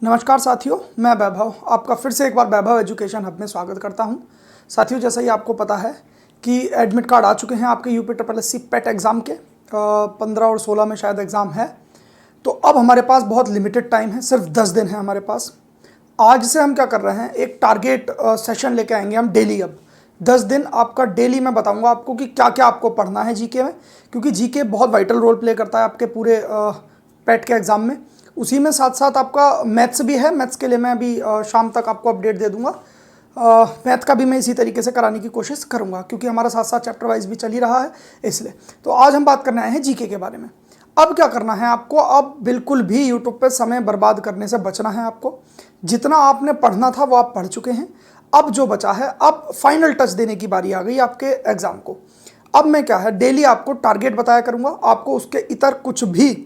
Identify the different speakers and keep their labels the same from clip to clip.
Speaker 1: नमस्कार साथियों, मैं वैभव आपका फिर से एक बार वैभव एजुकेशन हब में स्वागत करता हूं। साथियों, जैसा ही आपको पता है कि एडमिट कार्ड आ चुके हैं आपके यूपी पेट एग्ज़ाम के 15 और 16 में शायद एग्ज़ाम है। तो अब हमारे पास बहुत लिमिटेड टाइम है, सिर्फ 10 दिन है हमारे पास। आज से हम क्या कर रहे हैं, एक टारगेट सेशन लेके आएंगे हम डेली। अब 10 दिन आपका डेली मैं बताऊंगा आपको कि क्या क्या आपको पढ़ना है जीके में, क्योंकि जीके बहुत वाइटल रोल प्ले करता है आपके पूरे पेट के एग्ज़ाम में। उसी में साथ साथ आपका मैथ्स भी है। मैथ्स के लिए मैं अभी शाम तक आपको अपडेट दे दूंगा। मैथ का भी मैं इसी तरीके से कराने की कोशिश करूंगा, क्योंकि हमारा साथ साथ चैप्टर वाइज भी चल ही रहा है इसलिए। तो आज हम बात करने आए हैं जीके के बारे में। अब क्या करना है आपको, अब बिल्कुल भी यूट्यूब पे समय बर्बाद करने से बचना है आपको। जितना आपने पढ़ना था वो आप पढ़ चुके हैं। अब जो बचा है, अब फाइनल टच देने की बारी आ गई आपके एग्ज़ाम को। अब मैं क्या है, डेली आपको टारगेट बताया करूँगा। आपको उसके इतर कुछ भी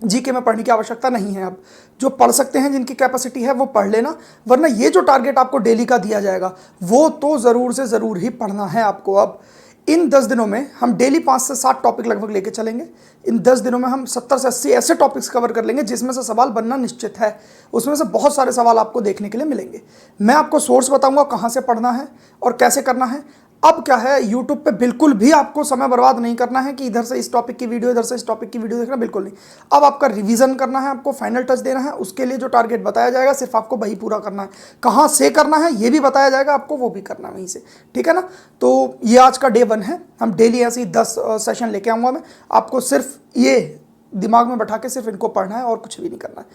Speaker 1: जीके में पढ़ने की आवश्यकता नहीं है। अब जो पढ़ सकते हैं, जिनकी कैपेसिटी है, वो पढ़ लेना, वरना ये जो टारगेट आपको डेली का दिया जाएगा वो तो ज़रूर से ज़रूर ही पढ़ना है आपको। अब इन 10 दिनों में हम डेली 5 से 7 टॉपिक लगभग लेके चलेंगे। इन 10 दिनों में हम 70 से 80 ऐसे टॉपिक्स कवर कर लेंगे जिसमें से सवाल बनना निश्चित है। उसमें से बहुत सारे सवाल आपको देखने के लिए मिलेंगे। मैं आपको सोर्स बताऊंगा कहाँ से पढ़ना है और कैसे करना है। अब क्या है, यूट्यूब पे बिल्कुल भी आपको समय बर्बाद नहीं करना है कि इधर से इस टॉपिक की वीडियो, इधर से इस टॉपिक की वीडियो देखना, बिल्कुल नहीं। अब आपका रिवीजन करना है, आपको फाइनल टच देना है। उसके लिए जो टारगेट बताया जाएगा सिर्फ आपको वही पूरा करना है। कहाँ से करना है ये भी बताया जाएगा आपको, वो भी करना है वहीं से, ठीक है ना। तो ये आज का डे 1 है। हम डेली ऐसे ही 10 सेशन लेके आऊँगा मैं आपको। सिर्फ ये दिमाग में बैठा के सिर्फ इनको पढ़ना है और कुछ भी नहीं करना है।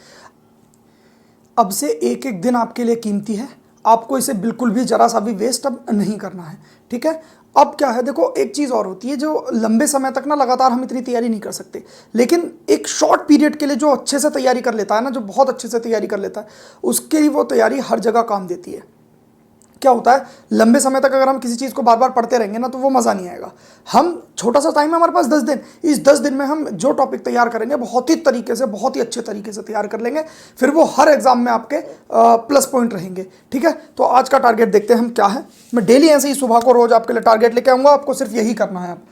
Speaker 1: अब से एक एक दिन आपके लिए कीमती है। आपको इसे बिल्कुल भी जरा सा भी वेस्ट अब नहीं करना है, ठीक है। अब क्या है, देखो एक चीज़ और होती है, जो लंबे समय तक ना लगातार हम इतनी तैयारी नहीं कर सकते, लेकिन एक शॉर्ट पीरियड के लिए जो अच्छे से तैयारी कर लेता है ना, जो बहुत अच्छे से तैयारी कर लेता है, उसके लिए वो तैयारी हर जगह काम देती है। क्या होता है, लंबे समय तक अगर हम किसी चीज़ को बार बार पढ़ते रहेंगे ना, तो वो मज़ा नहीं आएगा। हम छोटा सा टाइम है हमारे पास 10 दिन। इस 10 दिन में हम जो टॉपिक तैयार करेंगे बहुत ही तरीके से, बहुत ही अच्छे तरीके से तैयार कर लेंगे। फिर वो हर एग्जाम में आपके प्लस पॉइंट रहेंगे, ठीक है। तो आज का टारगेट देखते हैं हम क्या है। मैं डेली ऐसे ही सुबह को रोज आपके लिए टारगेट लेके आऊँगा। आपको सिर्फ यही करना है। अब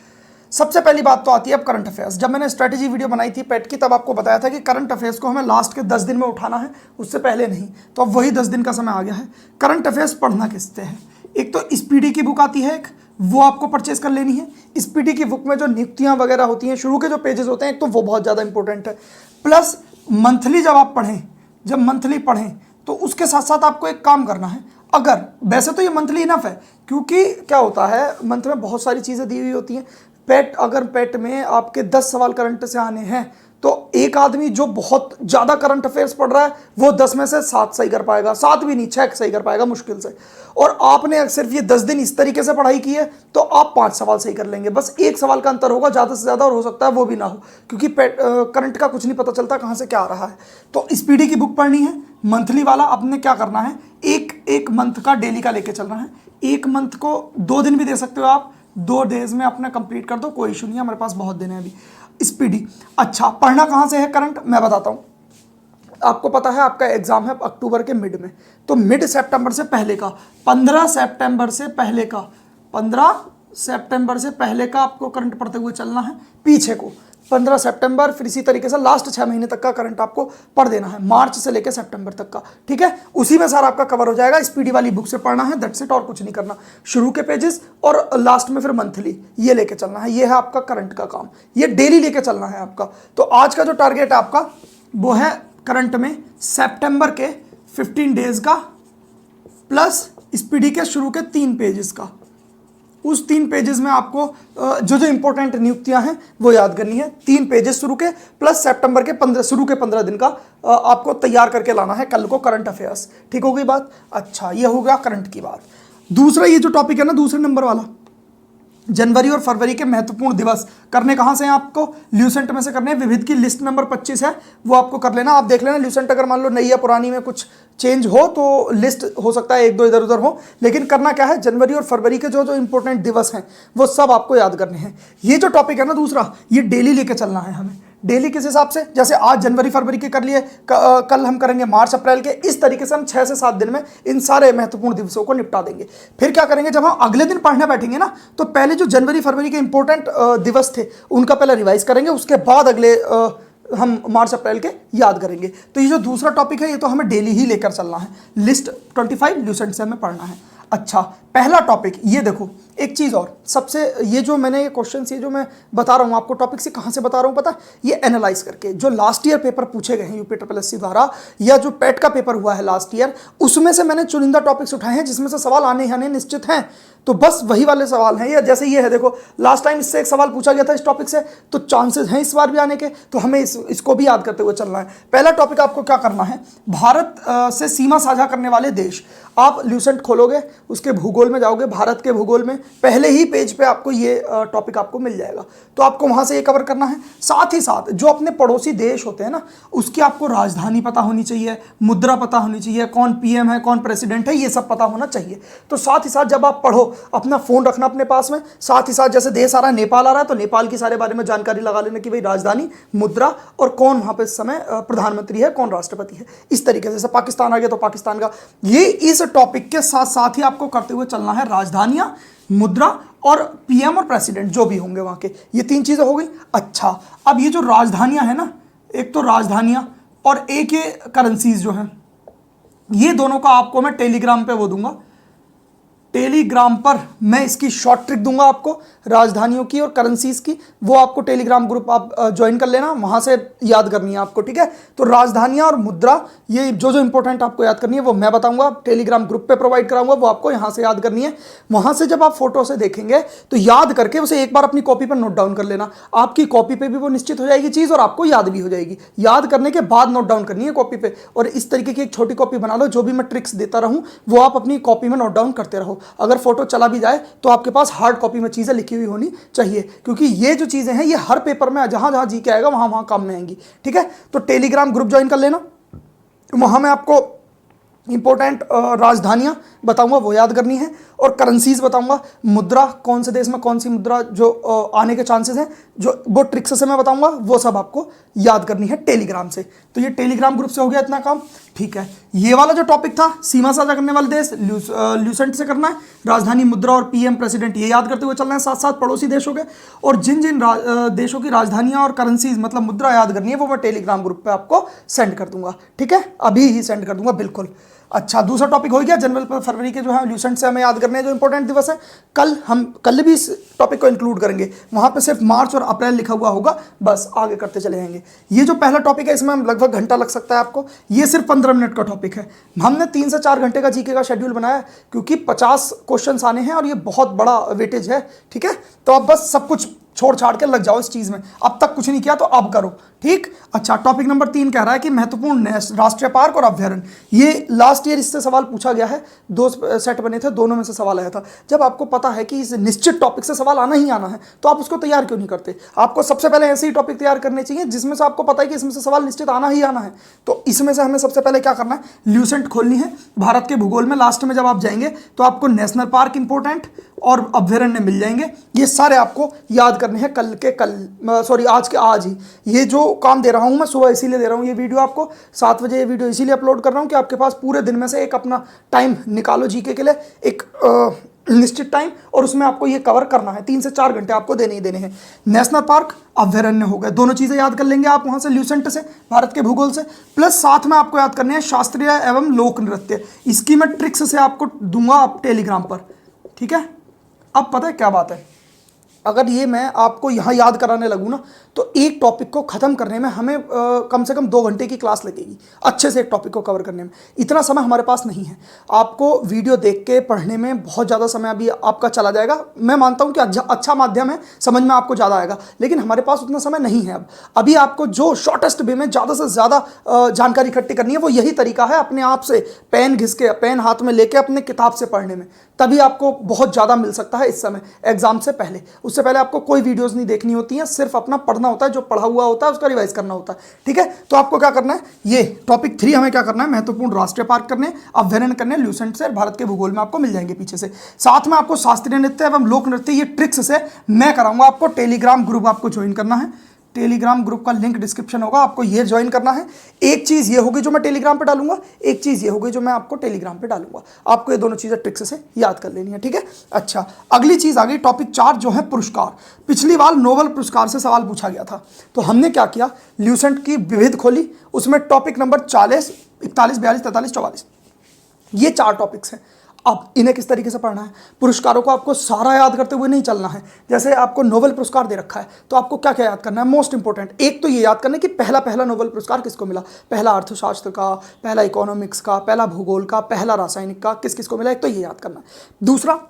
Speaker 1: सबसे पहली बात तो आती है अब करंट अफेयर्स। जब मैंने स्ट्रैटेजी वीडियो बनाई थी पेट की, तब आपको बताया था कि करंट अफेयर्स को हमें लास्ट के 10 दिन में उठाना है, उससे पहले नहीं। तो अब वही 10 दिन का समय आ गया है। करंट अफेयर्स पढ़ना किससे है, एक तो स्पीडी की बुक आती है, एक वो आपको परचेज कर लेनी है। स्पीडी की बुक में जो नियुक्तियां वगैरह होती हैं, शुरू के जो पेजेस होते हैं, एक तो वो बहुत ज़्यादा इंपॉर्टेंट है। प्लस मंथली जब आप पढ़ें, जब मंथली पढ़ें तो उसके साथ साथ आपको एक काम करना है। अगर वैसे तो ये मंथली इनफ है, क्योंकि क्या होता है, मंथ में बहुत सारी चीज़ें दी हुई होती हैं। पेट, अगर पेट में आपके 10 सवाल करंट से आने हैं, तो एक आदमी जो बहुत ज़्यादा करंट अफेयर्स पढ़ रहा है वो 10 में से 7 सही कर पाएगा, 7 भी नहीं 6 सही कर पाएगा मुश्किल से। और आपने सिर्फ ये 10 दिन इस तरीके से पढ़ाई की है तो आप 5 सवाल सही कर लेंगे। बस एक सवाल का अंतर होगा ज़्यादा से ज़्यादा, और हो सकता है वो भी ना हो, क्योंकि करंट का कुछ नहीं पता चलता कहाँ से क्या आ रहा है। तो स्पीडी की बुक पढ़नी है। मंथली वाला आपने क्या करना है, एक मंथ का डेली का लेके चलना है। एक मंथ को 2 दिन भी दे सकते हो आप, 2 डेज में अपना कंप्लीट कर दो, कोई इशू नहीं है, हमारे पास बहुत दिन है अभी। स्पीडी अच्छा पढ़ना कहाँ से है करंट, मैं बताता हूँ। आपको पता है आपका एग्जाम है अक्टूबर के मिड में, तो मिड सितंबर से पहले का, 15 सितंबर से पहले का, 15 सितंबर से पहले का आपको करंट पढ़ते हुए चलना है। पीछे को 15 सितंबर, फिर इसी तरीके से लास्ट 6 महीने तक का करंट आपको पढ़ देना है, मार्च से लेकर सितंबर तक का, ठीक है। उसी में सारा आपका कवर हो जाएगा। स्पीडी वाली बुक से पढ़ना है, दैट्स इट, और कुछ नहीं करना। शुरू के पेजेस और लास्ट में फिर मंथली, ये लेके चलना है। ये है आपका करंट का काम, ये डेली लेके चलना है आपका। तो आज का जो टारगेट है आपका वो है करंट में सितंबर के 15 डेज का, प्लस स्पीडी के शुरू के 3 पेजेस का। उस 3 पेजेस में आपको जो जो इंपॉर्टेंट नियुक्तियां हैं वो याद करनी है। 3 पेजेस शुरू के, प्लस सितंबर के शुरू के 15 दिन का आपको तैयार करके लाना है कल को करंट अफेयर्स, ठीक हो गई बात। अच्छा, ये हो गया करंट की बात। दूसरा ये जो टॉपिक है ना, दूसरे नंबर वाला, जनवरी और फरवरी के महत्वपूर्ण दिवस करने कहाँ से हैं आपको, ल्यूसेंट में से करने हैं। विविध की लिस्ट नंबर 25 है, वो आपको कर लेना। आप देख लेना ल्यूसेंट अगर मान लो नई या पुरानी में कुछ चेंज हो तो लिस्ट हो सकता है 1-2 इधर उधर हो, लेकिन करना क्या है, जनवरी और फरवरी के जो जो इंपॉर्टेंट दिवस हैं वो सब आपको याद करने हैं। ये जो टॉपिक है ना दूसरा, ये डेली लेके चलना है हमें। डेली किस हिसाब से, जैसे आज जनवरी फरवरी के कर लिए, कल हम करेंगे मार्च अप्रैल के। इस तरीके से हम 6 से 7 दिन में इन सारे महत्वपूर्ण दिवसों को निपटा देंगे। फिर क्या करेंगे, जब हम अगले दिन पढ़ने बैठेंगे ना, तो पहले जो जनवरी फरवरी के इंपॉर्टेंट दिवस थे उनका पहले रिवाइज करेंगे, उसके बाद अगले हम मार्च अप्रैल के याद करेंगे। तो ये जो दूसरा टॉपिक है ये तो हमें डेली ही लेकर चलना है। लिस्ट 25 ल्यूसेंट से हमें पढ़ना है। अच्छा, पहला टॉपिक ये देखो, एक चीज़ और सबसे, ये जो मैंने ये क्वेश्चन ये जो मैं बता रहा हूँ आपको टॉपिक से कहाँ से बता रहा हूँ पता है, ये एनालाइज करके जो लास्ट ईयर पेपर पूछे गए हैं यूपीएससी द्वारा, या जो पेट का पेपर हुआ है लास्ट ईयर, उसमें से मैंने चुनिंदा टॉपिक्स उठाए हैं जिसमें से सवाल आने ही आने निश्चित हैं। तो बस वही वाले सवाल हैं। या जैसे ये है देखो, लास्ट टाइम इससे एक सवाल पूछा गया था इस टॉपिक से, तो चांसेस हैं इस बार भी आने के, तो हमें इसको भी याद करते हुए चलना है। पहला टॉपिक आपको क्या करना है, भारत से सीमा साझा करने वाले देश। आप ल्यूसेंट खोलोगे, उसके भूगोल में जाओगे, भारत के भूगोल में पहले ही पेज पे आपको ये टॉपिक आपको मिल जाएगा, तो आपको वहाँ से ये कवर करना है। साथ ही साथ जो अपने पड़ोसी देश होते हैं ना, उसकी आपको राजधानी पता होनी चाहिए, मुद्रा पता होनी चाहिए, कौन पीएम है, कौन प्रेसिडेंट है, ये सब पता होना चाहिए। तो साथ ही साथ जब आप पढ़ो, अपना फ़ोन रखना अपने पास में, साथ ही साथ जैसे देश आ रहा है, नेपाल आ रहा है, तो नेपाल की सारे बारे में जानकारी लगा लेना कि भाई राजधानी, मुद्रा और कौन वहाँ पे इस समय प्रधानमंत्री है, कौन राष्ट्रपति है। इस तरीके से जैसे पाकिस्तान आ गया तो पाकिस्तान का, ये इस टॉपिक के साथ साथ ही आपको करते हुए चलना है। राजधानियां, मुद्रा और पीएम और प्रेसिडेंट जो भी होंगे वहां के, ये 3 चीजें हो गई। अच्छा, अब ये जो राजधानियां है ना, एक तो राजधानियां और एक ये करेंसीज जो हैं, ये दोनों का आपको मैं टेलीग्राम पे वो दूंगा, टेलीग्राम पर मैं इसकी शॉर्ट ट्रिक दूंगा आपको, राजधानियों की और करेंसीज की। वो आपको टेलीग्राम ग्रुप आप ज्वाइन कर लेना, वहां से याद करनी है आपको, ठीक है। तो राजधानियां और मुद्रा, ये जो इंपॉर्टेंट आपको याद करनी है वो मैं बताऊंगा, टेलीग्राम ग्रुप पे प्रोवाइड कराऊंगा, वो आपको यहां से याद करनी है। वहां से जब आप फोटो से देखेंगे तो याद करके उसे एक बार अपनी कॉपी पर नोट डाउन कर लेना। आपकी कॉपी पर भी वो निश्चित हो जाएगी चीज़ और आपको याद भी हो जाएगी। याद करने के बाद नोट डाउन करनी है कॉपी पर, और इस तरीके की एक छोटी कॉपी बना लो, जो भी मैं ट्रिक्स देता रहूँ वो आप अपनी कॉपी में नोट डाउन करते रहो। अगर फोटो चला भी जाए तो आपके पास हार्ड कॉपी में चीज़ें लिखी हुई होनी चाहिए, क्योंकि ये जो चीज़ें हैं ये हर पेपर में जहां जहां जी के आएगा वहां वहां काम में आएंगी, ठीक है। तो टेलीग्राम ग्रुप ज्वाइन कर लेना, वहां मैं आपको इंपॉर्टेंट राजधानियां बताऊंगा, वो याद करनी है, और करेंसीज बताऊंगा, मुद्रा कौन से देश में कौन सी मुद्रा जो आने के चांसेस हैं, जो वो ट्रिक्स से मैं बताऊंगा, वो सब आपको याद करनी है टेलीग्राम से। तो ये टेलीग्राम ग्रुप से हो गया इतना काम, ठीक है। ये वाला जो टॉपिक था सीमा साझा करने वाले देश, ल्यूसेंट से करना है। राजधानी, मुद्रा और पीएम, प्रेसिडेंट, ये याद करते हुए चलना है। साथ साथ पड़ोसी देशों के और जिन जिन देशों की राजधानियां और करेंसीज मतलब मुद्रा याद करनी है, वो मैं टेलीग्राम ग्रुप पे आपको सेंड कर दूंगा, ठीक है, अभी ही सेंड कर दूंगा, बिल्कुल। अच्छा, दूसरा टॉपिक हो गया जनवरी फरवरी के जो है ल्यूसेंट से हमें याद करने हैं जो इंपॉर्टेंट दिवस है। कल भी इस टॉपिक को इंक्लूड करेंगे, वहां पे सिर्फ मार्च और अप्रैल लिखा हुआ होगा, बस आगे करते चले जाएंगे। ये जो पहला टॉपिक है इसमें लगभग घंटा लग सकता है आपको, ये सिर्फ 15 मिनट का टॉपिक है। हमने 3 से 4 घंटे का जीके का शेड्यूल बनाया क्योंकि 50 क्वेश्चन आने हैं और ये बहुत बड़ा वेटेज है, ठीक है। तो आप बस सब कुछ छोड़ छाड़ के लग जाओ इस चीज़ में, अब तक कुछ नहीं किया तो अब करो, ठीक। अच्छा, टॉपिक नंबर 3 कह रहा है कि महत्वपूर्ण राष्ट्रीय पार्क और अभ्यारण्य। ये लास्ट ईयर इससे सवाल पूछा गया है, 2 सेट बने थे, दोनों में से सवाल आया था। जब आपको पता है कि इस निश्चित टॉपिक से सवाल आना ही आना है तो आप उसको तैयार क्यों नहीं करते। आपको सबसे पहले ऐसे ही टॉपिक तैयार करने चाहिए जिसमें से आपको पता है कि इसमें से सवाल निश्चित आना ही आना है। तो इसमें से हमें सबसे पहले क्या करना है, ल्यूसेंट खोलनी है। भारत के भूगोल में लास्ट में जब आप जाएंगे तो आपको नेशनल पार्क इंपॉर्टेंट और अभ्यारण्य मिल जाएंगे, ये सारे आपको याद करने हैं आज के आज ही। ये जो काम दे रहा हूँ मैं सुबह इसीलिए दे रहा हूँ, ये वीडियो आपको 7 बजे ये वीडियो इसीलिए अपलोड कर रहा हूँ कि आपके पास पूरे दिन में से एक अपना टाइम निकालो जीके के लिए, एक निश्चित टाइम, और उसमें आपको ये कवर करना है। 3 से 4 घंटे आपको देने ही देने हैं। नेशनल पार्क, अभ्यारण्य हो गए, दोनों चीज़ें याद कर लेंगे आप वहाँ से ल्यूसेंट से, भारत के भूगोल से, प्लस साथ में आपको याद करने हैं शास्त्रीय एवं लोक नृत्य। इसकी मैं ट्रिक्स से आपको दूंगा आप टेलीग्राम पर, ठीक है। अब पता है क्या बात है, अगर ये मैं आपको यहाँ याद कराने लगूँ ना तो एक टॉपिक को ख़त्म करने में हमें कम से कम 2 घंटे की क्लास लगेगी अच्छे से एक टॉपिक को कवर करने में। इतना समय हमारे पास नहीं है। आपको वीडियो देख के पढ़ने में बहुत ज़्यादा समय अभी आपका चला जाएगा। मैं मानता हूँ कि अच्छा माध्यम है, समझ में आपको ज़्यादा आएगा, लेकिन हमारे पास उतना समय नहीं है। अभी आपको जो शॉर्टेस्ट वे में ज़्यादा से ज़्यादा जानकारी इकट्ठी करनी है वो यही तरीका है, अपने आप से पेन घिस के, पेन हाथ में लेके अपने किताब से पढ़ने में, तभी आपको बहुत ज़्यादा मिल सकता है इस समय एग्जाम से पहले। उससे पहले आपको कोई वीडियोज़ नहीं देखनी होती है, सिर्फ अपना पढ़ना होता है, जो पढ़ा हुआ होता है उसका रिवाइज करना होता है, ठीक है। तो आपको क्या करना है, ये टॉपिक 3 हमें क्या करना है, महत्वपूर्ण राष्ट्रीय पार्क करने, अभ्यारण्य करने, ल्यूसेंट से, भारत के भूगोल में आपको मिल जाएंगे पीछे से। साथ में आपको शास्त्रीय नृत्य एवं लोक नृत्य, ये ट्रिक्स से मैं कराऊंगा आपको। टेलीग्राम ग्रुप आपको ज्वाइन करना है, टेलीग्राम ग्रुप का लिंक डिस्क्रिप्शन होगा, आपको ये ज्वाइन करना है। एक चीज़ ये होगी जो मैं टेलीग्राम पे डालूंगा, एक चीज़ ये होगी जो मैं आपको टेलीग्राम पे डालूंगा। आपको ये दोनों चीज़ें ट्रिक्स से याद कर लेनी है, ठीक है। अच्छा, अगली चीज़ आ गई टॉपिक 4 जो है पुरस्कार। पिछली बार नोबेल पुरस्कार से सवाल पूछा गया था, तो हमने क्या किया, ल्यूसेंट की विविध खोली, उसमें टॉपिक नंबर 40, 41, 42, 43, 44 ये 4 टॉपिक्स हैं। अब इन्हें किस तरीके से पढ़ना है, पुरस्कारों को आपको सारा याद करते हुए नहीं चलना है। जैसे आपको नोबेल पुरस्कार दे रखा है, तो आपको क्या क्या याद करना है, मोस्ट इंपॉर्टेंट एक तो ये याद करना है कि पहला नोबेल पुरस्कार किसको मिला, पहला अर्थशास्त्र का, पहला इकोनॉमिक्स का, पहला भूगोल का, पहला रासायनिक का, किस किस को मिला, एक तो ये याद करना है। दूसरा,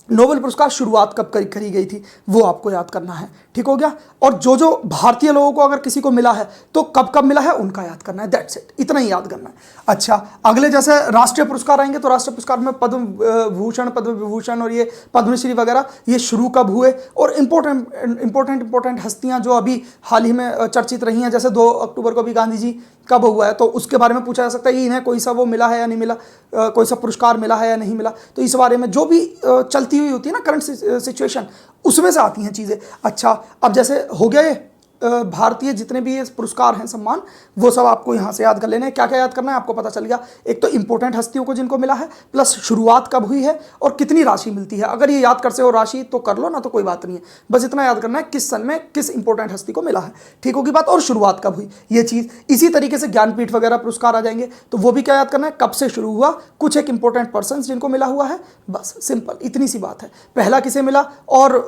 Speaker 1: नोबेल पुरस्कार शुरुआत कब करी गई थी वो आपको याद करना है, ठीक हो गया। और जो जो भारतीय लोगों को अगर किसी को मिला है तो कब कब मिला है उनका याद करना है, दैट्स इट, इतना ही याद करना है। अच्छा, अगले जैसे राष्ट्रीय पुरस्कार आएंगे तो राष्ट्रीय पुरस्कार में पद्म भूषण, पद्म विभूषण और ये पद्मश्री वगैरह ये शुरू कब हुए, और इंपॉर्टेंट हस्तियां जो अभी हाल ही में चर्चित रही हैं, जैसे 2 अक्टूबर को भी गांधी जी कब हुआ है, तो उसके बारे में पूछा जा सकता है कि इन्हें कोई सा वो मिला है या नहीं मिला, कोई सा पुरस्कार मिला है या नहीं मिला। तो इस बारे में जो भी चलती हुई होती है ना करंट सिचुएशन, उसमें से आती हैं चीज़ें। अच्छा, अब जैसे हो गया ये भारतीय जितने भी ये पुरस्कार हैं, सम्मान, वो सब आपको यहाँ से याद कर लेने हैं। क्या क्या याद करना है आपको पता चल गया, एक तो इंपॉर्टेंट हस्तियों को जिनको मिला है, प्लस शुरुआत कब हुई है और कितनी राशि मिलती है। अगर ये याद कर से हो राशि तो कर लो ना, तो कोई बात नहीं है, बस इतना याद करना है किस सन में किस इंपॉर्टेंट हस्ती को मिला है, ठीक होगी बात, और शुरुआत कब हुई ये चीज़। इसी तरीके से ज्ञानपीठ वगैरह पुरस्कार आ जाएंगे, तो वो भी क्या याद करना है, कब से शुरू हुआ, कुछ एक इंपॉर्टेंट पर्सन जिनको मिला हुआ है, बस सिंपल इतनी सी बात है। पहला किसे मिला और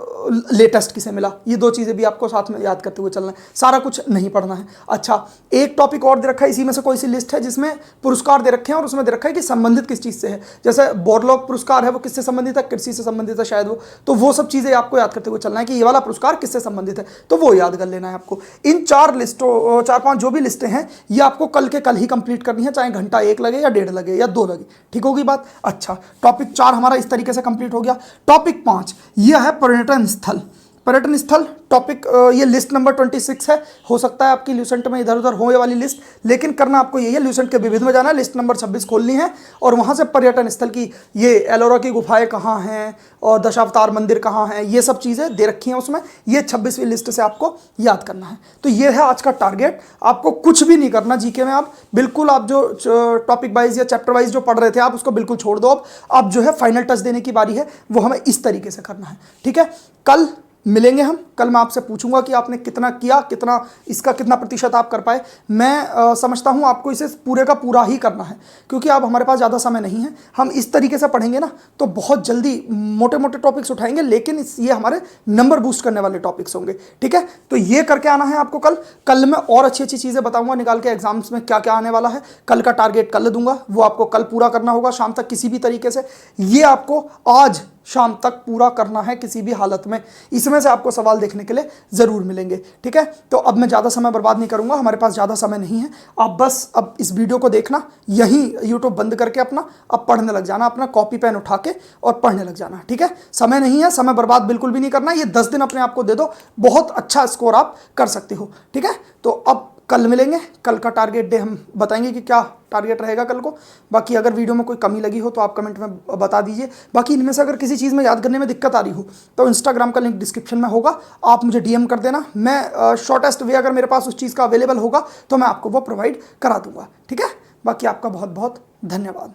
Speaker 1: लेटेस्ट किसे मिला, ये 2 चीज़ें भी आपको साथ में याद करते हुए चलना है, सारा कुछ नहीं पढ़ना है। अच्छा, एक टॉपिक और दे रखा है, इसी में से कोई सी लिस्ट है जिसमें पुरस्कार दे रखे हैं और उसमें दे रखा है कि संबंधित किस चीज़ से है। जैसे बोरलॉग पुरस्कार है, वो किससे संबंधित है, कृषि से संबंधित है शायद वो, तो वो सब चीज़ें आपको याद करते हुए चलना है कि ये वाला पुरस्कार किससे संबंधित है, तो वो याद कर लेना है आपको। इन 4-5 जो भी लिस्टें हैं ये आपको कल के कल ही कंप्लीट करनी है, चाहे घंटा 1 लगे या 1.5 लगे या 2 लगे, ठीक होगी बात। अच्छा, टॉपिक 4 हमारा इस तरीके से कंप्लीट हो गया। टॉपिक 5 यह है पर्यटन स्थल। पर्यटन स्थल टॉपिक, ये लिस्ट नंबर 26 है। हो सकता है आपकी ल्यूसेंट में इधर उधर हो ये वाली लिस्ट, लेकिन करना आपको यही है, ल्यूसेंट के विविध में जाना है, लिस्ट नंबर 26 खोलनी है और वहाँ से पर्यटन स्थल की, ये एलोरा की गुफाएं कहाँ हैं और दशावतार मंदिर कहाँ हैं, ये सब चीज़ें दे रखी हैं उसमें, ये 26वीं लिस्ट से आपको याद करना है। तो ये है आज का टारगेट, आपको कुछ भी नहीं करना जीके में। आप बिल्कुल, आप जो टॉपिक वाइज या चैप्टर वाइज जो पढ़ रहे थे आप उसको बिल्कुल छोड़ दो। अब जो है फाइनल टच देने की बारी है, वो हमें इस तरीके से करना है, ठीक है। कल मिलेंगे हम, कल मैं आपसे पूछूंगा कि आपने कितना किया, कितना प्रतिशत आप कर पाए। मैं समझता हूं आपको इसे पूरे का पूरा ही करना है, क्योंकि अब हमारे पास ज़्यादा समय नहीं है। हम इस तरीके से पढ़ेंगे ना तो बहुत जल्दी मोटे मोटे टॉपिक्स उठाएंगे, लेकिन ये हमारे नंबर बूस्ट करने वाले टॉपिक्स होंगे, ठीक है। तो ये करके आना है आपको कल मैं और अच्छी अच्छी चीज़ें बताऊंगा निकाल के एग्जाम्स में क्या क्या आने वाला है। कल का टारगेट कल दूंगा, वो आपको कल पूरा करना होगा शाम तक किसी भी तरीके से। ये आपको आज शाम तक पूरा करना है किसी भी हालत में। इसमें से आपको सवाल देखने के लिए ज़रूर मिलेंगे, ठीक है। तो अब मैं ज़्यादा समय बर्बाद नहीं करूंगा, हमारे पास ज़्यादा समय नहीं है। आप बस अब इस वीडियो को देखना, यहीं यूट्यूब बंद करके अपना अब पढ़ने लग जाना, अपना कॉपी पेन उठा के और पढ़ने लग जाना, ठीक है। समय नहीं है, समय बर्बाद बिल्कुल भी नहीं करना। ये 10 दिन अपने आप को दे दो, बहुत अच्छा स्कोर आप कर सकते हो, ठीक है। तो अब कल मिलेंगे, कल का टारगेट डे हम बताएंगे कि क्या टारगेट रहेगा कल को। बाकी अगर वीडियो में कोई कमी लगी हो तो आप कमेंट में बता दीजिए। बाकी इनमें से अगर किसी चीज़ में याद करने में दिक्कत आ रही हो तो इंस्टाग्राम का लिंक डिस्क्रिप्शन में होगा, आप मुझे डीएम कर देना। मैं शॉर्टेस्ट वे अगर मेरे पास उस चीज़ का अवेलेबल होगा तो मैं आपको वो प्रोवाइड करा दूंगा, ठीक है। बाकी आपका बहुत बहुत धन्यवाद।